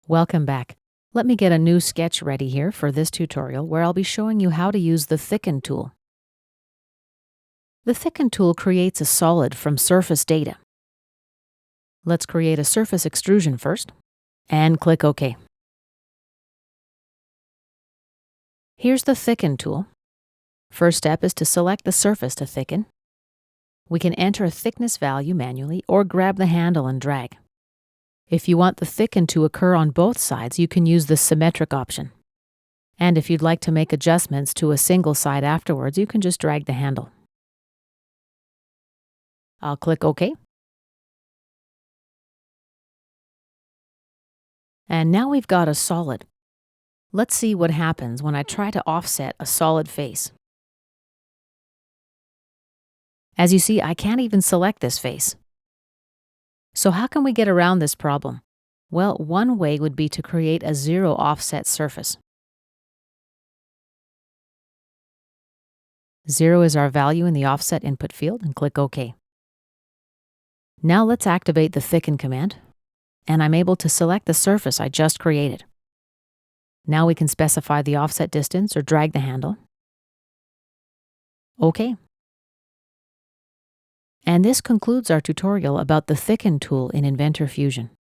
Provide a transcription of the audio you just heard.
Welcome back. Let me get a new sketch ready here for this tutorial where I'll be showing you how to use the Thicken tool. The Thicken tool creates a solid from surface data. Let's create a surface extrusion first, and click OK. Here's the Thicken tool. First step is to select the surface to thicken. We can enter a thickness value manually or grab the handle and drag. If you want the thicken to occur on both sides, you can use the symmetric option. And if you'd like to make adjustments to a single side afterwards, you can just drag the handle. I'll click OK. And now we've got a solid. Let's see what happens when I try to offset a solid face. As you see, I can't even select this face. So how can we get around this problem? Well, one way would be to create a zero offset surface. 0 is our value in the offset input field, and click OK. Now let's activate the Thicken command, and I'm able to select the surface I just created. Now we can specify the offset distance or drag the handle. OK. And this concludes our tutorial about the Thicken tool in Inventor Fusion.